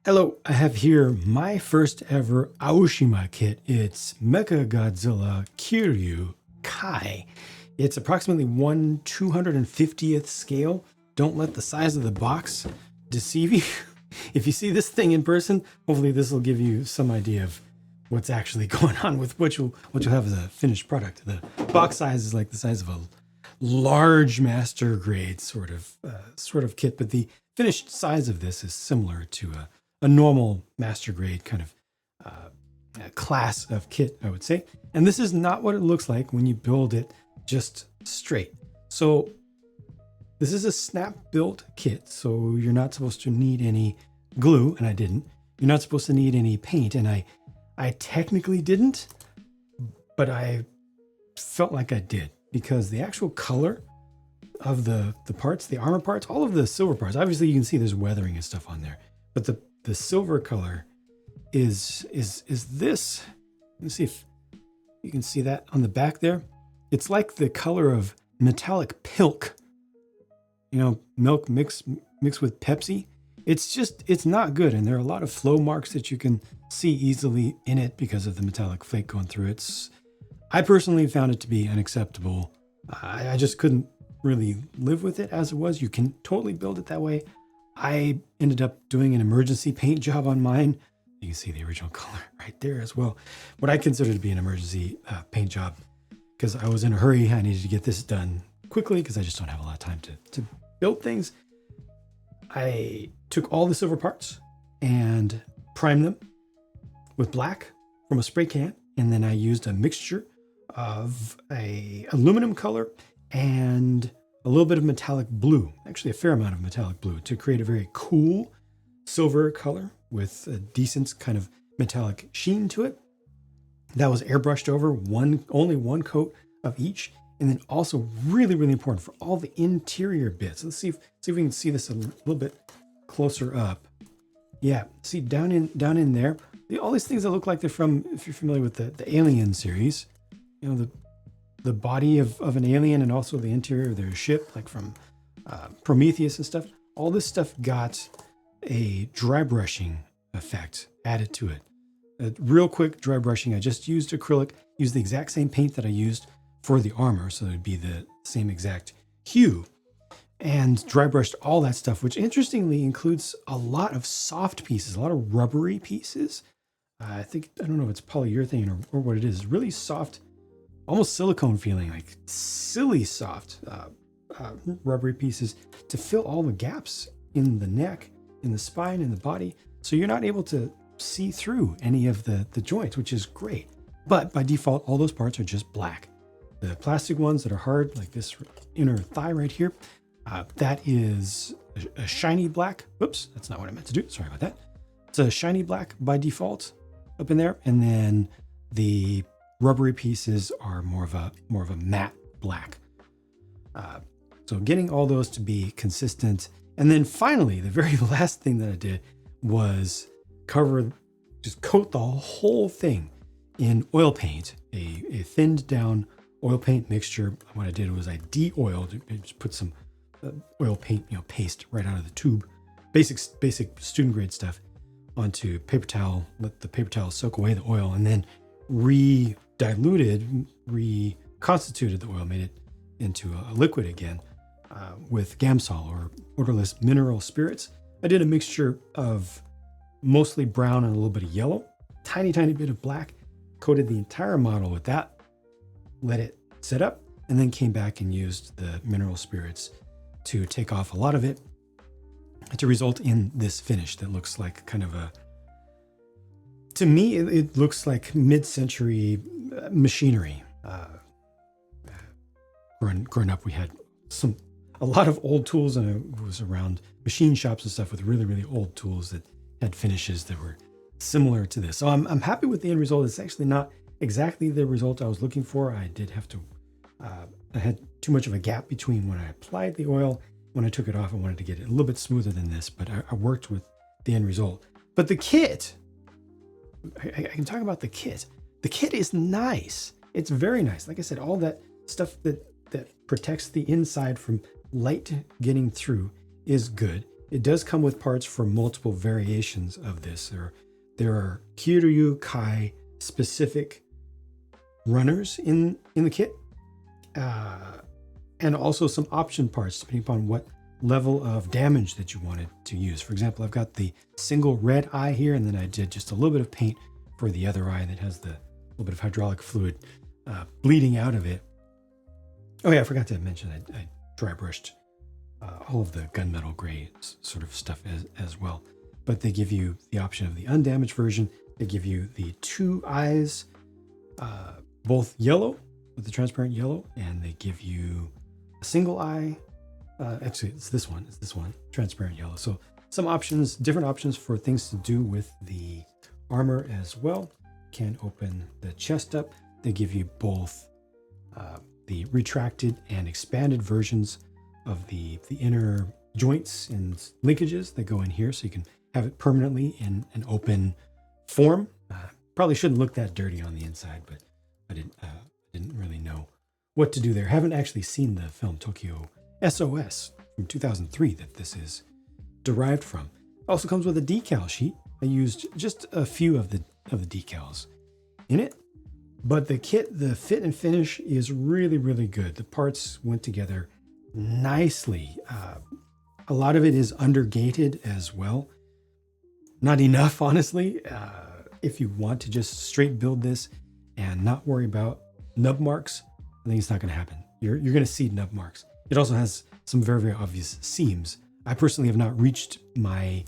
Hello, I have here my first ever Aoshima kit. It's Mecha-Godzilla Kiryu Kai. It's approximately 1/250th scale. Don't let the size of the box deceive you. If you see this thing in person, hopefully this will give you some idea of what's actually going on with what you'll have as a finished product. The box size is like the size of a large master grade sort of kit, but the finished size of this is similar to a normal master grade kind of class of kit, I would say. And this is not what it looks like when you build it just straight. So this is a snap built kit, so you're not supposed to need any glue, and I didn't. You're not supposed to need any paint, and I technically didn't, but I felt like I did, because the actual color of the parts, the armor parts, all of the silver parts, obviously you can see there's weathering and stuff on there, but the silver color is this. Let me see if you can see that on the back there. It's like the color of metallic pilk. You know, milk mixed with Pepsi. It's not good. And there are a lot of flow marks that you can see easily in it because of the metallic flake going through it. I personally found it to be unacceptable. I just couldn't really live with it as it was. You can totally build it that way. I ended up doing an emergency paint job on mine. You can see the original color right there as well. What I consider to be an emergency paint job, because I was in a hurry. I needed to get this done quickly because I just don't have a lot of time to build things. I took all the silver parts and primed them with black from a spray can. And then I used a mixture of a aluminum color and a little bit of metallic blue, actually a fair amount of metallic blue, to create a very cool silver color with a decent kind of metallic sheen to it. That was airbrushed over, only one coat of each. And then also really, really important for all the interior bits. Let's see if we can see this a little bit closer up. Yeah, see down in there, all these things that look like they're from, if you're familiar with the Alien series, you know, the body of an alien and also the interior of their ship, like from Prometheus and stuff. All this stuff got a dry brushing effect added to it. A real quick dry brushing. I just used acrylic, used the exact same paint that I used for the armor, so it'd be the same exact hue, and dry brushed all that stuff, which interestingly includes a lot of soft pieces, a lot of rubbery pieces. I don't know if it's polyurethane or what it is. Really soft, almost silicone feeling, like silly soft rubbery pieces to fill all the gaps in the neck, in the spine, in the body. So you're not able to see through any of the joints, which is great. But by default, all those parts are just black. The plastic ones that are hard, like this inner thigh right here, that is a shiny black. Whoops, that's not what I meant to do. Sorry about that. It's a shiny black by default up in there. And then the rubbery pieces are more of a matte black. So getting all those to be consistent. And then finally, the very last thing that I did was just coat the whole thing in oil paint, a thinned down oil paint mixture. What I did was I de-oiled, just put some oil paint, paste right out of the tube, basic student grade stuff, onto paper towel, let the paper towel soak away the oil, and then reconstituted the oil, made it into a liquid again with Gamsol or odorless mineral spirits. I did a mixture of mostly brown and a little bit of yellow, tiny bit of black, coated the entire model with that, let it set up, and then came back and used the mineral spirits to take off a lot of it to result in this finish that looks like kind of to me, it looks like mid-century machinery. Growing up, we had a lot of old tools, and it was around machine shops and stuff with really, really old tools that had finishes that were similar to this. So I'm happy with the end result. It's actually not exactly the result I was looking for. I did have to, I had too much of a gap between when I applied the oil, when I took it off. I wanted to get it a little bit smoother than this, but I worked with the end result. But the kit, I can talk about the kit. The kit is nice. It's very nice. Like I said, all that stuff that protects the inside from light getting through is good. it does come with parts for multiple variations of this. There are Kiryu Kai specific runners in the kit, and also some option parts depending upon what level of damage that you wanted to use. For example, I've got the single red eye here, and then I did just a little bit of paint for the other eye that has the little bit of hydraulic fluid bleeding out of it. Oh yeah, I forgot to mention I dry brushed all of the gunmetal gray sort of stuff as well. But they give you the option of the undamaged version. They give you the two eyes, both yellow with the transparent yellow, and they give you a single eye. Actually, it's this one, transparent yellow. So some options, different options for things to do with the armor as well. Can open the chest up. They give you both the retracted and expanded versions of the inner joints and linkages that go in here, so you can have it permanently in an open form. Probably shouldn't look that dirty on the inside, but I didn't really know what to do there. Haven't actually seen the film Tokyo SOS from 2003 that this is derived from. Also comes with a decal sheet. I used just a few of the decals in it, but the kit, the fit and finish is really, really good. The parts went together nicely. A lot of it is undergated as well. Not enough, honestly. If you want to just straight build this and not worry about nub marks, I think it's not going to happen. You're going to see nub marks. It also has some very, very obvious seams. I personally have not reached my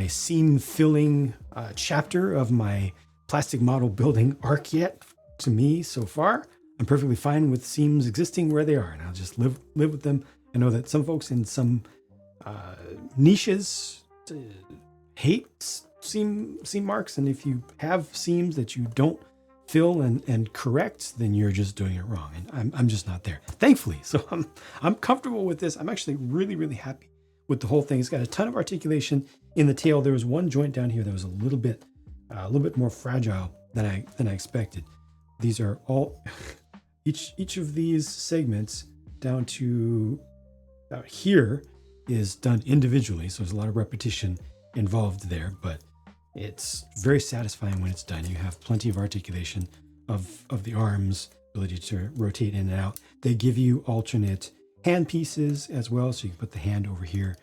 seam filling chapter of my plastic model building arc yet. To me, so far, I'm perfectly fine with seams existing where they are, and I'll just live with them. I know that some folks in some niches hate seam marks, and if you have seams that you don't fill and correct, then you're just doing it wrong, and I'm just not there, thankfully. So I'm comfortable with this. I'm actually really, really happy with the whole thing. It's got a ton of articulation in the tail. There was one joint down here that was a little bit more fragile than I expected. These are all each of these segments down to about here is done individually, so there's a lot of repetition involved there, but it's very satisfying when it's done. You have plenty of articulation of the arms, ability to rotate in and out. They give you alternate hand pieces as well, so you can put the hand over here.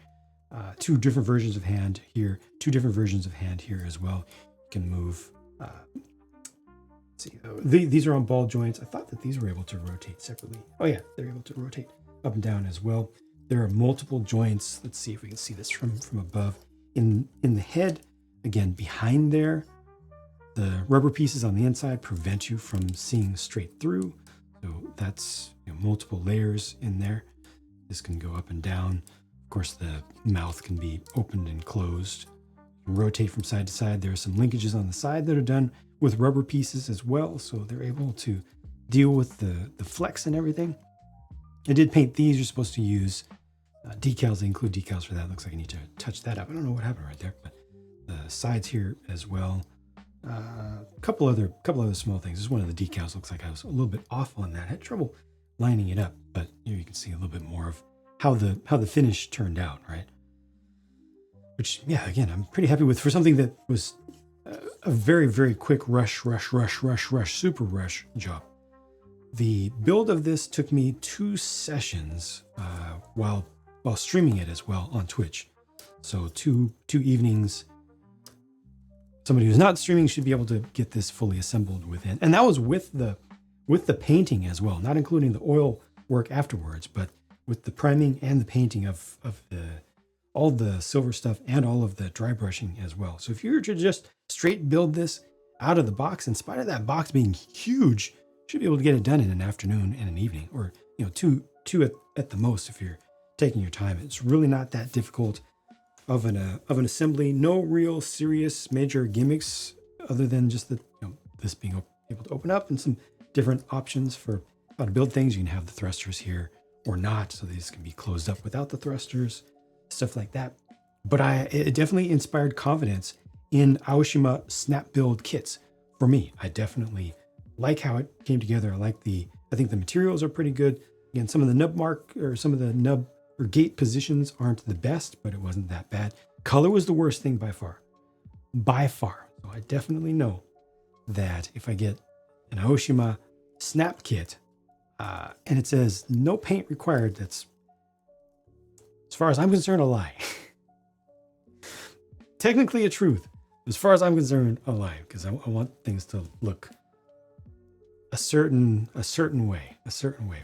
Two different versions of hand here, two different versions of hand here as well. You can move. See, these are on ball joints. I thought that these were able to rotate separately. Oh yeah, they're able to rotate up and down as well. There are multiple joints. Let's see if we can see this from above. In the head, again, behind there, the rubber pieces on the inside prevent you from seeing straight through. So that's multiple layers in there. This can go up and down. Of course, the mouth can be opened and closed. You can rotate from side to side. There are some linkages on the side that are done with rubber pieces as well, so they're able to deal with the flex and everything. I did paint these. You're supposed to use decals. They include decals for that. Looks like I need to touch that up. I don't know what happened right there, but the sides here as well. A couple other small things. This is one of the decals. Looks like I was a little bit off on that. I had trouble lining it up, but here you can see a little bit more of how the finish turned out, right? Which, yeah, again, I'm pretty happy with for something that was a very, very quick rush, super rush job. The build of this took me 2 sessions while streaming it as well on Twitch. So two evenings. Somebody who's not streaming should be able to get this fully assembled within. And that was with the painting as well, not including the oil work afterwards, but with the priming and the painting of all the silver stuff and all of the dry brushing as well. So if you were to just straight build this out of the box, in spite of that box being huge, you should be able to get it done in an afternoon and an evening, or two at the most if you're taking your time. It's really not that difficult of an assembly. No real serious major gimmicks other than just this being able to open up and some different options for how to build things. You can have the thrusters here or not, so these can be closed up without the thrusters, stuff like that. But it definitely inspired confidence in Aoshima snap build kits for me. I definitely like how it came together. I think the materials are pretty good. Again, some of the nub Her gate positions aren't the best, but it wasn't that bad. Color was the worst thing by far. By far. So I definitely know that if I get an Aoshima snap kit and it says no paint required, that's, as far as I'm concerned, a lie. Technically a truth. As far as I'm concerned, a lie, because I want things to look a certain way,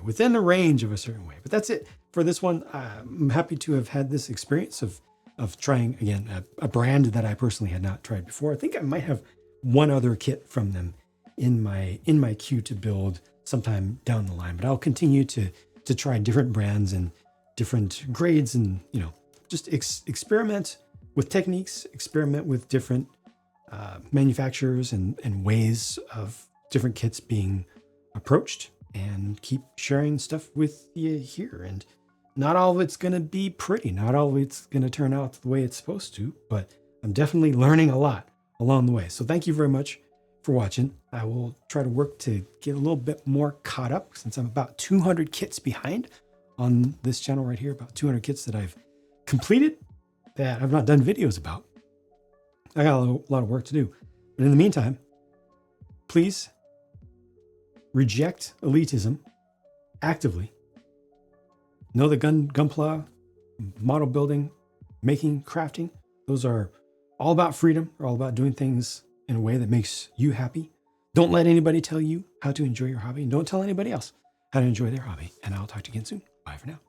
within the range of a certain way. But that's it for this one. I'm happy to have had this experience of trying, again, a brand that I personally had not tried before. I think I might have one other kit from them in my queue to build sometime down the line, but I'll continue to try different brands and different grades, and just experiment with techniques, experiment with different manufacturers and ways of different kits being approached, and keep sharing stuff with you here. And not all of it's going to be pretty. Not all of it's going to turn out the way it's supposed to, but I'm definitely learning a lot along the way. So thank you very much for watching. I will try to work to get a little bit more caught up, since I'm about 200 kits behind on this channel right here, about 200 kits that I've completed that I've not done videos about. I got a lot of work to do. But in the meantime, please reject elitism actively. Know that Gunpla, model building, making, crafting, those are all about freedom. They're all about doing things in a way that makes you happy. Don't let anybody tell you how to enjoy your hobby, and don't tell anybody else how to enjoy their hobby. And I'll talk to you again soon. Bye for now.